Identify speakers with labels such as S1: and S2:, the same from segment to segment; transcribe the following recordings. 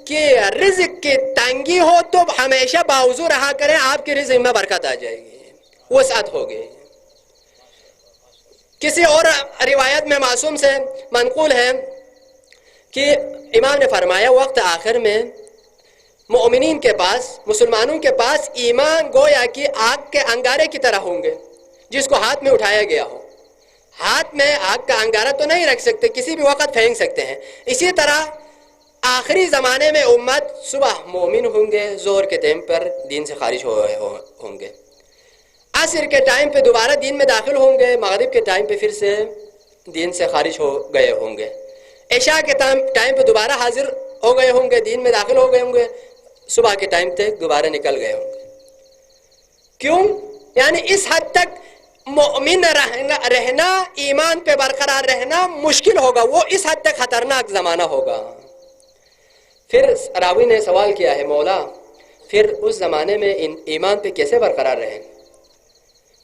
S1: کہ رزق کی تنگی ہو تو ہمیشہ باوضو رہا کریں، آپ کے رزق میں برکت آ جائے گی، وسعت ہوگی۔ کسی اور روایت میں معصوم سے منقول ہے کہ امام نے فرمایا وقت آخر میں مومنین کے پاس، مسلمانوں کے پاس ایمان گویا کہ آگ کے انگارے کی طرح ہوں گے، جس کو ہاتھ میں اٹھایا گیا ہو۔ ہاتھ میں آگ کا انگارہ تو نہیں رکھ سکتے، کسی بھی وقت پھینک سکتے ہیں۔ اسی طرح آخری زمانے میں امت صبح مومن ہوں گے، ظہر کے ٹائم پر دین سے خارج ہوں گے، عصر کے ٹائم پہ دوبارہ دین میں داخل ہوں گے، مغرب کے ٹائم پہ پھر سے دین سے خارج ہو گئے ہوں گے، عشاء کے ٹائم پہ دوبارہ حاضر ہو گئے ہوں گے، دین میں داخل ہو گئے ہوں گے، صبح کے ٹائم تک دوبارہ نکل گئے ہوں گے۔ کیوں؟ یعنی اس حد تک مومن رہنا، ایمان پہ برقرار رہنا مشکل ہوگا، وہ اس حد تک خطرناک زمانہ ہوگا۔ پھر راوی نے سوال کیا ہے، مولا پھر اس زمانے میں ایمان پہ کیسے برقرار رہیں؟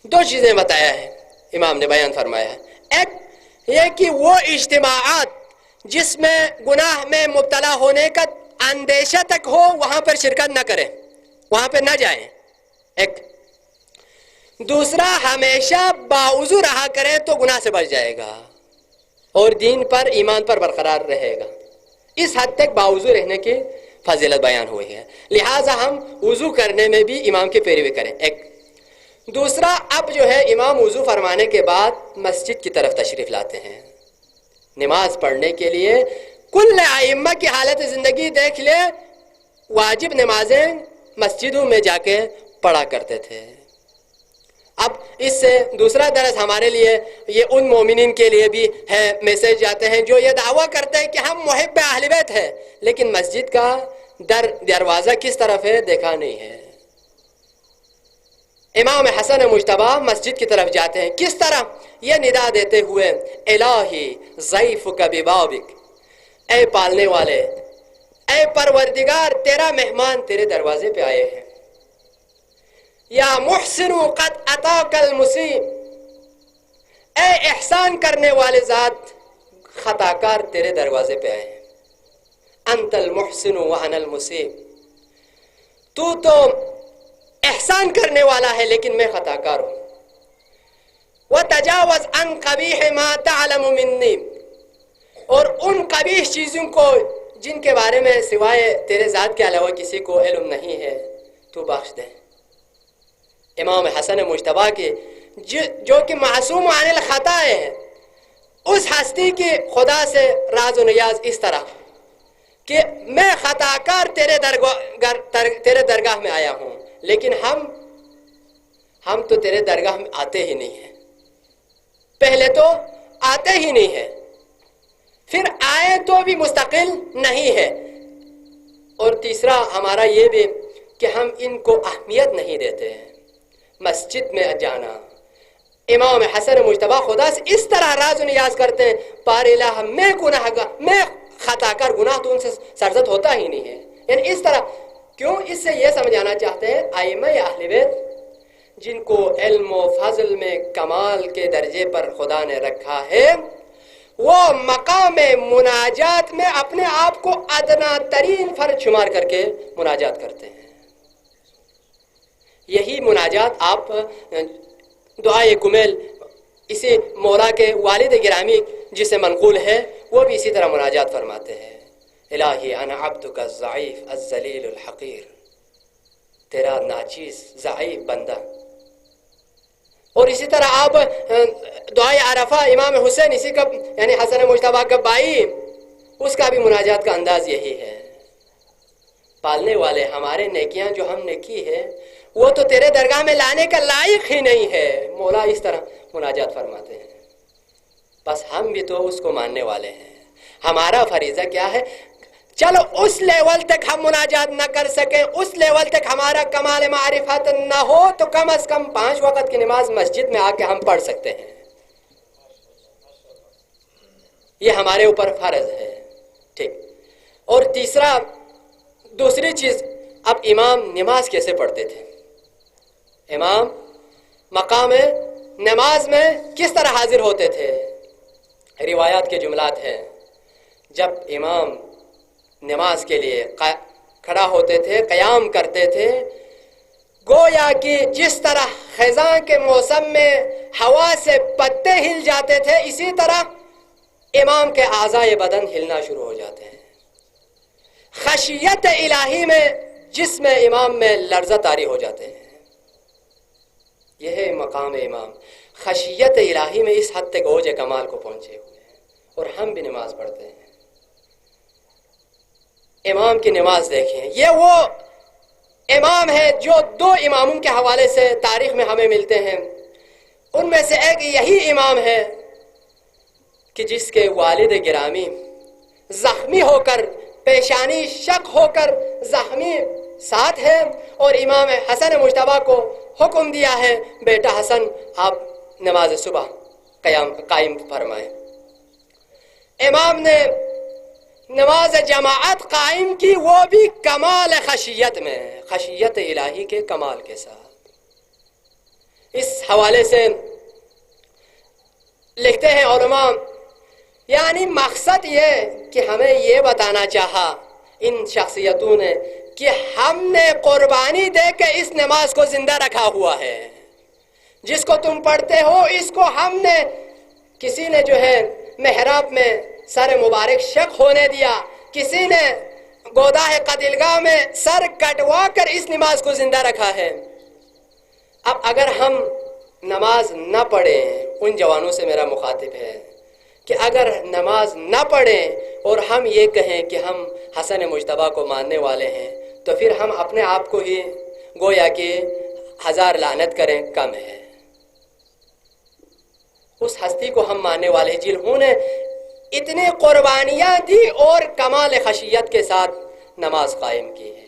S1: دو چیزیں بتایا ہے امام نے، بیان فرمایا ہے۔ ایک یہ کہ وہ اجتماعات جس میں گناہ میں مبتلا ہونے کا اندیشہ تک ہو، وہاں پر شرکت نہ کریں، وہاں پہ نہ جائیں، ایک۔ دوسرا، ہمیشہ باوضو رہا کرے تو گناہ سے بچ جائے گا اور دین پر، ایمان پر برقرار رہے گا۔ اس حد تک باوضو رہنے کی فضیلت بیان ہوئی ہے، لہٰذا ہم وضو کرنے میں بھی امام کی پیروی کریں، ایک۔ دوسرا، اب جو ہے امام وضو فرمانے کے بعد مسجد کی طرف تشریف لاتے ہیں نماز پڑھنے کے لیے۔ کل ائمہ کی حالت زندگی دیکھ لے، واجب نمازیں مسجدوں میں جا کے پڑھا کرتے تھے۔ اب اس سے دوسرا درس ہمارے لیے، یہ ان مومنین کے لیے بھی ہے، میسیج جاتے ہیں جو یہ دعویٰ کرتے ہیں کہ ہم محب اہل بیت ہیں، لیکن مسجد کا دروازہ کس طرف ہے دیکھا نہیں ہے۔ امام حسن مجتبی مسجد کی طرف جاتے ہیں، کس طرح؟ یہ ندا دیتے ہوئے، الہی ضیفک ببابک، اے پالنے والے، اے پروردگار، تیرا مہمان تیرے دروازے پہ آئے ہیں۔ یا محسن قد اتاک المسیء، اے احسان کرنے والے ذات، خطاکار تیرے دروازے پہ آئے ہیں۔ انت المحسن وانا المسیء، تو احسان کرنے والا ہے لیکن میں خطاکار ہوں۔ وتجاوز عن قبیح ما تعلم منی، اور ان قبیح چیزوں کو جن کے بارے میں سوائے تیرے ذات کے علاوہ کسی کو علم نہیں ہے تو بخش دے۔ امام حسن مجتبی کے جو کہ معصوم عن الخطا ہے، اس ہستی کی خدا سے راز و نیاز اس طرح کہ میں خطاکار تیرے درگاہ میں آیا ہوں، لیکن ہم تو تیرے درگاہ میں آتے ہی نہیں ہیں، پہلے تو آتے ہی نہیں ہیں، پھر آئے تو بھی مستقل نہیں ہے، اور تیسرا ہمارا یہ بھی کہ ہم ان کو اہمیت نہیں دیتے ہیں۔ مسجد میں جانا، امام حسن مجتبی خدا سے اس طرح راز و نیاز کرتے ہیں، پار الہ میں خطا کر، گناہ تو ان سے سرزد ہوتا ہی نہیں ہے، یعنی اس طرح۔ کیوں؟ اس سے یہ سمجھانا چاہتے ہیں ائمہ اہل بیت جن کو علم و فضل میں کمال کے درجے پر خدا نے رکھا ہے، وہ مقام مناجات میں اپنے آپ کو ادنا ترین فرد شمار کر کے مناجات کرتے ہیں۔ یہی مناجات آپ دعائے کمیل، اسی مولا کے والد گرامی جسے منقول ہے، وہ بھی اسی طرح مناجات فرماتے ہیں، الہی انا عبدک الضعیف الذلیل الحقیر، تیرا ناچیز ضعیف بندہ۔ اور اسی طرح آپ دعائے عرفہ، امام حسین اسی کا یعنی حسن مجتبی کا بھائی، اس کا بھی مناجات کا انداز یہی ہے، پالنے والے، ہمارے نیکیاں جو ہم نے کی ہے وہ تو تیرے درگاہ میں لانے کا لائق ہی نہیں ہے، مولا اس طرح مناجات فرماتے ہیں۔ بس ہم بھی تو اس کو ماننے والے ہیں، ہمارا فریضہ کیا ہے؟ چلو اس لیول تک ہم مناجات نہ کر سکیں، اس لیول تک ہمارا کمال معرفت نہ ہو، تو کم از کم 5 وقت کی نماز مسجد میں آ کے ہم پڑھ سکتے ہیں، یہ ہمارے اوپر فرض ہے، ٹھیک۔ اور دوسری چیز، اب امام نماز کیسے پڑھتے تھے؟ امام مقام نماز میں کس طرح حاضر ہوتے تھے؟ روایات کے جملات ہیں، جب امام نماز کے لیے کھڑا ہوتے تھے، قیام کرتے تھے، گویا کہ جس طرح خزاں کے موسم میں ہوا سے پتے ہل جاتے تھے، اسی طرح امام کے اعضائے بدن ہلنا شروع ہو جاتے ہیں۔ خشیت الہی میں جسم امام میں لرزہ طاری ہو جاتے ہیں۔ یہ ہے مقام امام، خشیت الہی میں اس حد تک اوج کمال کو پہنچے ہوئے ہیں، اور ہم بھی نماز پڑھتے ہیں۔ امام کی نماز دیکھیں، یہ وہ امام ہے جو دو اماموں کے حوالے سے تاریخ میں ہمیں ملتے ہیں۔ ان میں سے ایک یہی امام ہے کہ جس کے والد گرامی زخمی ہو کر، پیشانی شق ہو کر زخمی ساتھ ہے، اور امام حسن مجتبیٰ کو حکم دیا ہے، بیٹا حسن آپ نماز صبح قائم فرمائیں۔ امام نے نماز جماعت قائم کی، وہ بھی کمال خشیت میں، خشیت الہی کے کمال کے ساتھ۔ اس حوالے سے لکھتے ہیں علماء، یعنی مقصد یہ کہ ہمیں یہ بتانا چاہا ان شخصیتوں نے کہ ہم نے قربانی دے کے اس نماز کو زندہ رکھا ہوا ہے۔ جس کو تم پڑھتے ہو اس کو ہم نے، کسی نے جو ہے محراب میں سر مبارک شق ہونے دیا، کسی نے گوداہ قدلگاہ میں سر کٹوا کر اس نماز کو زندہ رکھا ہے۔ اب اگر ہم نماز نہ پڑھیں، ان جوانوں سے میرا مخاطب ہے کہ اگر نماز نہ پڑھیں اور ہم یہ کہیں کہ ہم حسن مجتبیٰ کو ماننے والے ہیں، تو پھر ہم اپنے آپ کو ہی گویا کہ ہزار لعنت کریں کم ہے۔ اس ہستی کو ہم ماننے والے جنہوں نے اتنی قربانیاں دی اور کمال خشیت کے ساتھ نماز قائم کی ہے۔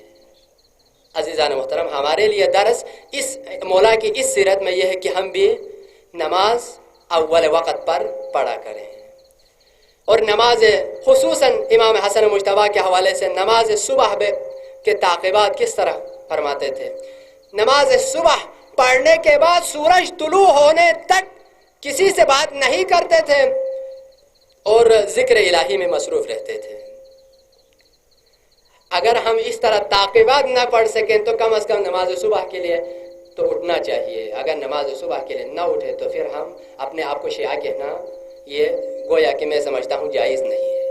S1: عزیزان محترم، ہمارے لیے درس اس مولا کی اس سیرت میں یہ ہے کہ ہم بھی نماز اول وقت پر پڑھا کریں، اور نماز خصوصاً امام حسن مجتبیٰ کے حوالے سے نماز صبح کے تعقیبات کس طرح فرماتے تھے۔ نماز صبح پڑھنے کے بعد سورج طلوع ہونے تک کسی سے بات نہیں کرتے تھے اور ذکر الہی میں مصروف رہتے تھے۔ اگر ہم اس طرح تعقیبات نہ پڑھ سکیں تو کم از کم نماز صبح کے لیے تو اٹھنا چاہیے۔ اگر نماز صبح کے لیے نہ اٹھے تو پھر ہم اپنے آپ کو شیعہ کہنا یہ گویا کہ میں سمجھتا ہوں جائز نہیں ہے۔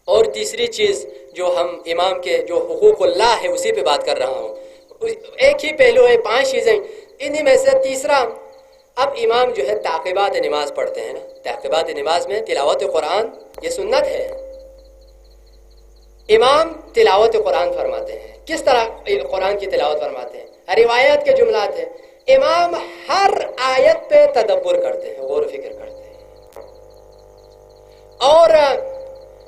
S1: اور تیسری چیز جو ہم امام کے جو حقوق اللہ ہے اسی پہ بات کر رہا ہوں، ایک ہی پہلو ہے، 5 چیزیں، انہی میں سے تیسرا، اب امام جو ہے تعقیبات نماز پڑھتے ہیں نا، تعقیبات نماز میں تلاوت قرآن یہ سنت ہے۔ امام تلاوت قرآن فرماتے ہیں، کس طرح قرآن کی تلاوت فرماتے ہیں؟ روایات کے جملات ہیں، امام ہر آیت پہ تدبر کرتے ہیں، غور و فکر کرتے ہیں، اور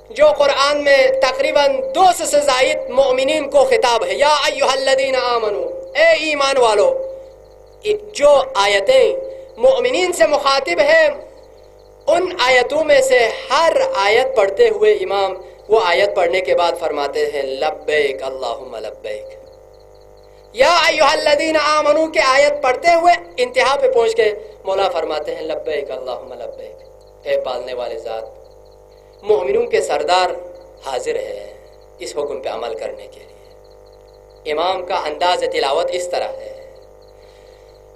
S1: جو قرآن میں تقریباً 200 سے زائد مومنین کو خطاب ہے، یا ایھا الذین آمنو، اے ایمان والو، جو آیتیں مومنین سے مخاطب ہے، ان آیتوں میں سے ہر آیت پڑھتے ہوئے امام وہ آیت پڑھنے کے بعد فرماتے ہیں لبیک اللہم لبیک۔ یا ایھا الذین آمنو کے آیت پڑھتے ہوئے انتہا پہ پہنچ کے مولا فرماتے ہیں لبیک اللہم لبیک، اے پالنے والے ذات، مومنوں کے سردار حاضر ہے اس حکم پہ عمل کرنے کے لیے۔ امام کا انداز تلاوت اس طرح ہے۔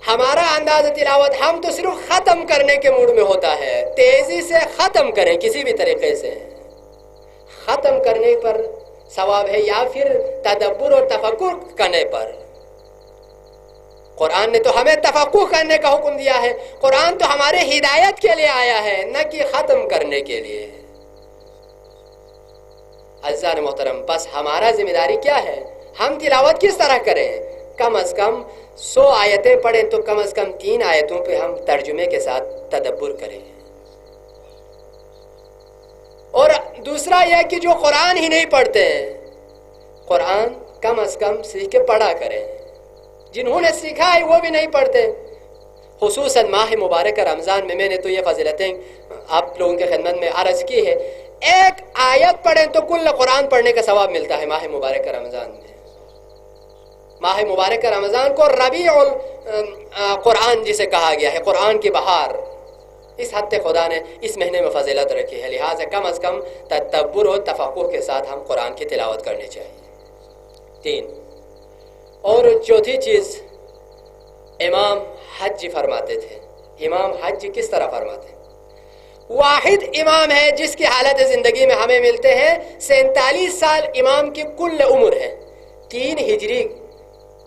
S1: ہمارا انداز تلاوت، ہم تو صرف ختم کرنے کے موڈ میں ہوتا ہے، تیزی سے ختم کریں، کسی بھی طریقے سے ختم کرنے پر ثواب ہے، یا پھر تدبر اور تفکر کرنے پر۔ قرآن نے تو ہمیں تفقہ کرنے کا حکم دیا ہے، قرآن تو ہمارے ہدایت کے لیے آیا ہے، نہ کہ ختم کرنے کے لیے۔ عزیزان محترم، بس ہمارا ذمہ داری کیا ہے؟ ہم تلاوت کس طرح کریں؟ کم از کم 100 آیتیں پڑھیں تو کم از کم 3 آیتوں پہ ہم ترجمے کے ساتھ تدبر کریں۔ اور دوسرا یہ کہ جو قرآن ہی نہیں پڑھتے ہیں، قرآن کم از کم سیکھ کے پڑھا کریں۔ جنہوں نے سیکھا ہے وہ بھی نہیں پڑھتے، خصوصاً ماہ مبارک رمضان میں نے تو یہ فضیلتیں آپ لوگوں کے خدمت میں عرض کی ہے۔ ایک آیت پڑھیں تو کل قرآن پڑھنے کا ثواب ملتا ہے ماہ مبارک رمضان میں. ماہ مبارک رمضان کو ربیع القرآن جسے کہا گیا ہے، قرآن کی بہار، اس حد تک خدا نے اس مہینے میں فضیلت رکھی ہے. لہٰذا کم از کم تدبر و تفقہ کے ساتھ ہم قرآن کی تلاوت کرنی چاہیے. 3 اور چوتھی چیز، امام حج فرماتے تھے. امام حج کس طرح فرماتے ہیں؟ واحد امام ہے جس کی حالت زندگی میں ہمیں ملتے ہیں. 47 سال امام کی کل عمر ہے. 3 ہجری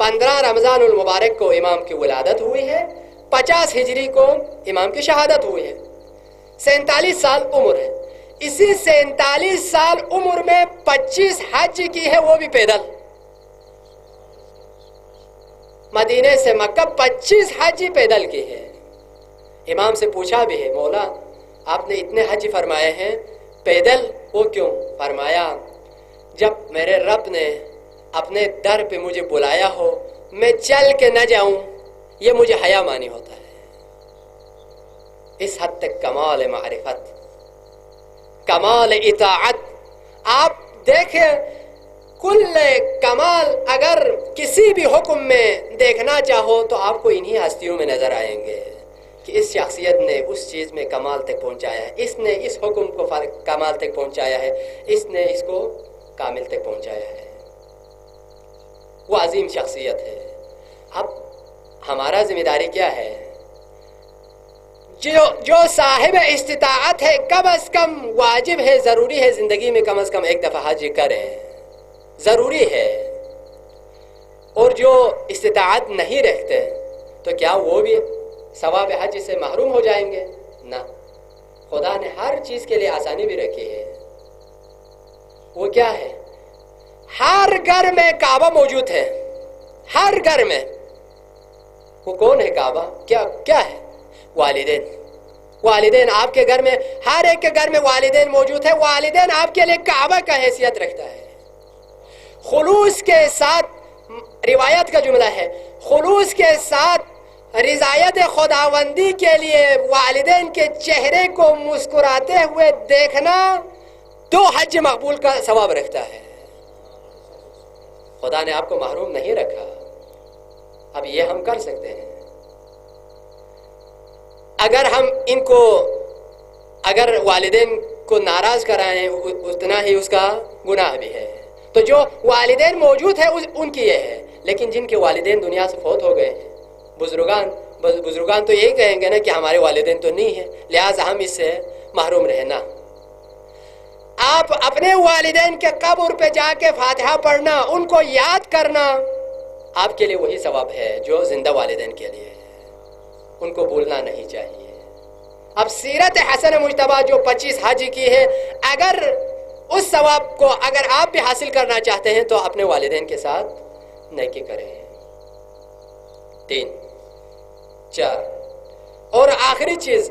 S1: 15 رمضان المبارک کو امام کی ولادت ہوئی ہے، 50 ہجری کو امام کی شہادت ہوئی ہے. 47 سال عمر ہے. اسی 47 سال عمر میں 25 حج کی ہے، وہ بھی پیدل. مدینے سے مکہ 25 حج پیدل کی ہے. امام سے پوچھا بھی ہے، مولا آپ نے اتنے حج فرمائے ہیں پیدل وہ کیوں؟ فرمایا جب میرے رب نے اپنے در پہ مجھے بلایا ہو میں چل کے نہ جاؤں یہ مجھے حیا مانی ہوتا ہے. اس حد تک کمال معرفت، کمال اطاعت. آپ دیکھیں کل کمال اگر کسی بھی حکم میں دیکھنا چاہو تو آپ کو انہی ہستیوں میں نظر آئیں گے کہ اس شخصیت نے اس چیز میں کمال تک پہنچایا ہے، اس نے اس حکم کو کمال تک پہنچایا ہے، اس نے اس کو کامل تک پہنچایا ہے. وہ عظیم شخصیت ہے. اب ہمارا ذمہ داری کیا ہے؟ جو صاحب استطاعت ہے کم از کم واجب ہے، ضروری ہے زندگی میں کم از کم ایک دفعہ حج کریں، ضروری ہے. اور جو استطاعت نہیں رکھتے تو کیا وہ بھی ثواب حج سے محروم ہو جائیں گے؟ نہ، خدا نے ہر چیز کے لیے آسانی بھی رکھی ہے. وہ کیا ہے؟ ہر گھر میں کعبہ موجود ہے، ہر گھر میں. وہ کون ہے کعبہ؟ کیا ہے؟ والدین. والدین آپ کے گھر میں، ہر ایک کے گھر میں والدین موجود ہے. والدین آپ کے لیے کعبہ کا حیثیت رکھتا ہے. خلوص کے ساتھ، روایت کا جملہ ہے، خلوص کے ساتھ رضایت خداوندی کے لیے والدین کے چہرے کو مسکراتے ہوئے دیکھنا 2 حج مقبول کا ثواب رکھتا ہے. خدا نے آپ کو محروم نہیں رکھا. اب یہ ہم کر سکتے ہیں. اگر ہم ان کو، اگر والدین کو ناراض کرائیں اتنا ہی اس کا گناہ بھی ہے. تو جو والدین موجود ہے ان کی یہ ہے. لیکن جن کے والدین دنیا سے فوت ہو گئے ہیں، بزرگان تو یہی کہیں گے نا کہ ہمارے والدین تو نہیں ہیں، لہٰذا ہم اس سے محروم رہنا. آپ اپنے والدین کے قبر پہ جا کے فاتحہ پڑھنا، ان کو یاد کرنا، آپ کے لیے وہی ثواب ہے جو زندہ والدین کے لیے ہے. ان کو بھولنا نہیں چاہیے. اب سیرت حسن مجتبیٰ جو 25 حج کی ہے، اگر اس ثواب کو اگر آپ بھی حاصل کرنا چاہتے ہیں تو اپنے والدین کے ساتھ نیکی کریں. 3 4 اور آخری چیز،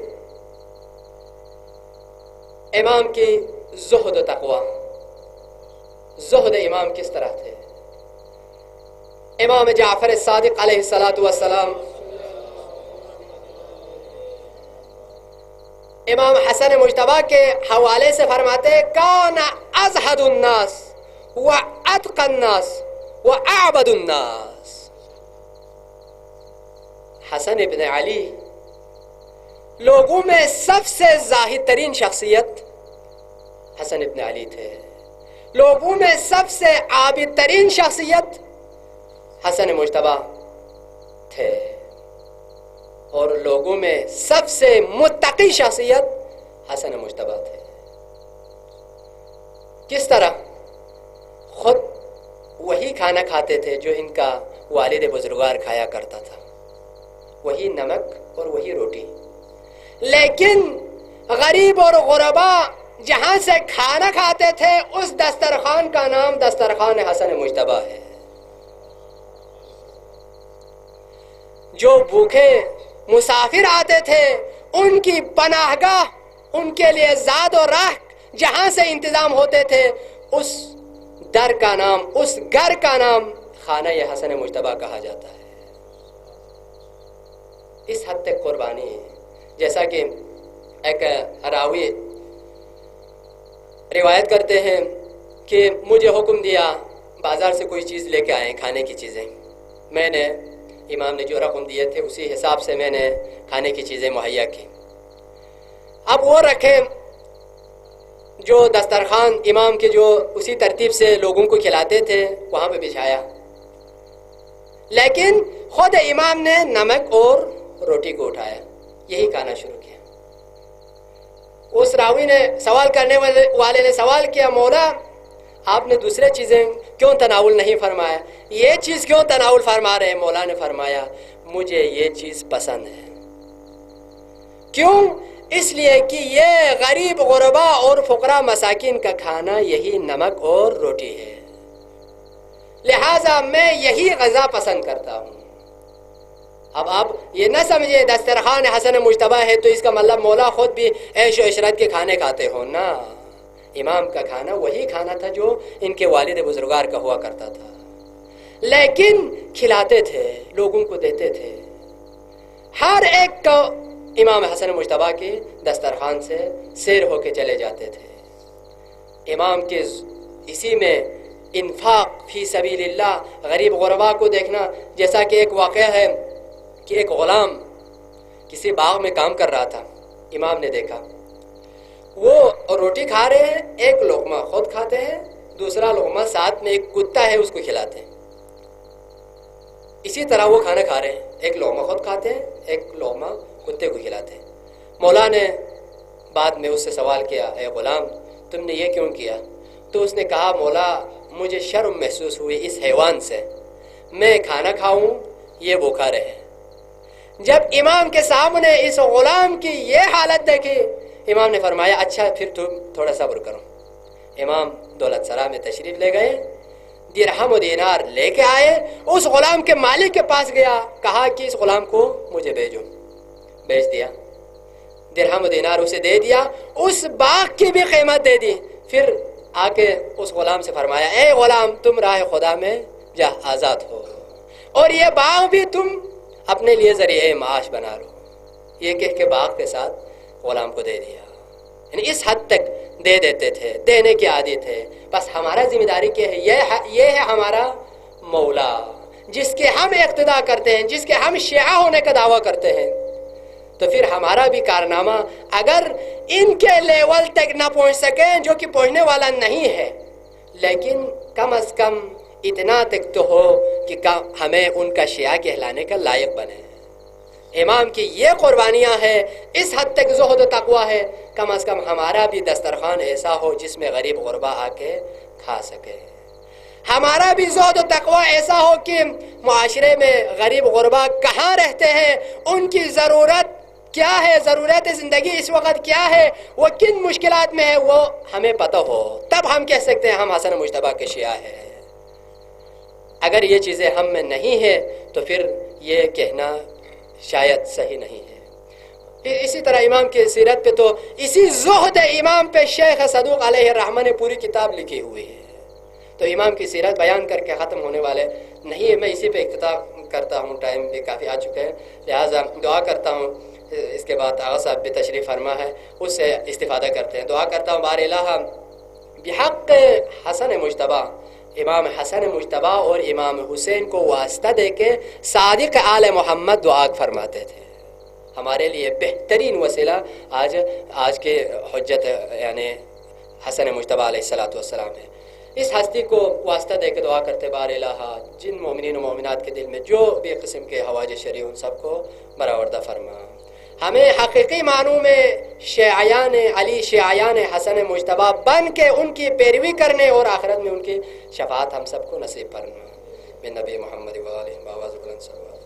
S1: امام کی زہد و تقوی. زہد امام کس طرح تھے؟ امام جعفر صادق علیہ السلام امام حسن مجتبیٰ کے حوالے سے فرماتے ہیں کان ازہد الناس و اتقى الناس و اعبد الناس. حسن ابن علی لوگوں میں سب سے زاہد ترین شخصیت حسن ابن علی تھے. لوگوں میں سب سے عابد ترین شخصیت حسن مجتبیٰ تھے. اور لوگوں میں سب سے متقی شخصیت حسن مجتبیٰ تھے. کس طرح؟ خود وہی کھانا کھاتے تھے جو ان کا والد بزرگوار کھایا کرتا تھا، وہی نمک اور وہی روٹی. لیکن غریب اور غربا جہاں سے کھانا کھاتے تھے اس دسترخوان کا نام دسترخوان حسن مجتبیٰ ہے. جو بھوکے مسافر آتے تھے ان کی پناہ گاہ، ان کے لیے زاد و راہ جہاں سے انتظام ہوتے تھے، اس در کا نام، اس گھر کا نام خانہ حسن مجتبیٰ کہا جاتا ہے. اس حد تک قربانی ہے. جیسا کہ ایک راوی روایت کرتے ہیں کہ مجھے حکم دیا بازار سے کوئی چیز لے کے آئیں، کھانے کی چیزیں. میں نے امام نے جو رقم دیے تھے اسی حساب سے میں نے کھانے کی چیزیں مہیا کی. اب وہ رکھے جو دسترخوان امام کے جو اسی ترتیب سے لوگوں کو کھلاتے تھے وہاں پہ بچھایا، لیکن خود امام نے نمک اور روٹی کو اٹھایا، یہی کھانا شروع کیا. اس راوی نے سوال کرنے والے نے سوال کیا، مولا آپ نے دوسرے چیزیں کیوں تناول نہیں فرمایا، یہ چیز کیوں تناول فرما رہے ہیں؟ مولا نے فرمایا مجھے یہ چیز پسند ہے. کیوں؟ اس لیے کہ یہ غریب غربا اور فقراء مساکین کا کھانا یہی نمک اور روٹی ہے، لہٰذا میں یہی غذا پسند کرتا ہوں. اب آپ یہ نہ سمجھے دسترخوان حسن مجتبیٰ ہے تو اس کا مطلب مولا خود بھی عیش و عشرت کے کھانے کھاتے ہو نا. امام کا کھانا وہی کھانا تھا جو ان کے والد بزرگوار کا ہوا کرتا تھا، لیکن کھلاتے تھے، لوگوں کو دیتے تھے. ہر ایک کو امام حسن مجتبیٰ کے دسترخوان سے سیر ہو کے چلے جاتے تھے. امام کے اسی میں انفاق فی سبیل اللہ، غریب غربا کو دیکھنا. جیسا کہ ایک واقعہ ہے کہ ایک غلام کسی باغ میں کام کر رہا تھا، امام نے دیکھا وہ روٹی کھا رہے ہیں، ایک لقمہ خود کھاتے ہیں، دوسرا لقمہ ساتھ میں ایک کتا ہے اس کو کھلاتے ہیں. اسی طرح وہ کھانا کھا رہے ہیں، ایک لقمہ خود کھاتے ہیں، ایک لقمہ کتے کو کھلاتے ہیں. مولا نے بعد میں اس سے سوال کیا، اے غلام تم نے یہ کیوں کیا؟ تو اس نے کہا مولا مجھے شرم محسوس ہوئی اس حیوان سے، میں کھانا کھاؤں یہ بھوکا رہے. جب امام کے سامنے اس غلام کی یہ حالت دیکھی، امام نے فرمایا اچھا پھر تم تھوڑا صبر کرو. امام دولت سرا میں تشریف لے گئے، درہم و دینار لے کے آئے، اس غلام کے مالک کے پاس گیا، کہا کہ اس غلام کو مجھے بھیجو. بیچ دیا، درہم و دینار اسے دے دیا، اس باغ کی بھی قیمت دے دی. پھر آ کے اس غلام سے فرمایا اے غلام تم راہ خدا میں جا آزاد ہو، اور یہ باغ بھی تم اپنے لیے ذریعہ معاش بنا لو. یہ کہہ کے باغ کے ساتھ غلام کو دے دیا. یعنی اس حد تک دے دیتے تھے، دینے کے عادی تھے. بس ہمارا ذمہ داری کیا ہے؟ یہ ہے ہمارا مولا جس کے ہم اقتدا کرتے ہیں، جس کے ہم شیعہ ہونے کا دعویٰ کرتے ہیں. تو پھر ہمارا بھی کارنامہ اگر ان کے لیول تک نہ پہنچ سکے جو کہ پہنچنے والا نہیں ہے، لیکن کم از کم اتنا تک تو ہو کہ ہمیں ان کا شیعہ کہلانے کا لائق بنے. امام کی یہ قربانیاں ہیں، اس حد تک زہد و تقویٰ ہے، کم از کم ہمارا بھی دسترخوان ایسا ہو جس میں غریب غربا آ کے کھا سکے. ہمارا بھی زہد و تقویٰ ایسا ہو کہ معاشرے میں غریب غربا کہاں رہتے ہیں، ان کی ضرورت کیا ہے، ضرورت زندگی اس وقت کیا ہے، وہ کن مشکلات میں ہے، وہ ہمیں پتہ ہو. تب ہم کہہ سکتے ہیں ہم حسن مجتبیٰ کے شیعہ ہیں. اگر یہ چیزیں ہم میں نہیں ہیں تو پھر یہ کہنا شاید صحیح نہیں ہے. اسی طرح امام کی سیرت پہ تو اسی زہد امام پہ شیخ صدوق علیہ الرحمہ نے پوری کتاب لکھی ہوئی ہے. تو امام کی سیرت بیان کر کے ختم ہونے والے نہیں ہے. میں اسی پہ اختتام کرتا ہوں، ٹائم بھی کافی آ چکے ہیں، لہٰذا دعا کرتا ہوں. اس کے بعد آغا صاحب بھی تشریف فرما ہے، اس سے استفادہ کرتے ہیں. دعا کرتا ہوں بار الہ بحق حسن مجتبیٰ، امام حسن مجتبیٰ اور امام حسین کو واسطہ دے کے صادق آل محمد دعا فرماتے تھے. ہمارے لیے بہترین وسیلہ آج کے حجت یعنی حسن مجتبیٰ علیہ السلام ہے. اس ہستی کو واسطہ دے کے دعا کرتے بار الہ جن مومنین و مومنات کے دل میں جو بھی قسم کے حوائج شرعی ان سب کو برآوردہ فرما. ہمیں حقیقی معنوں میں شیعیان علی، شیعیان حسن مجتبیٰ بن کے ان کی پیروی کرنے اور آخرت میں ان کی شفاعت ہم سب کو نصیب فرما. میں نبی محمد و آلہ و صحبہ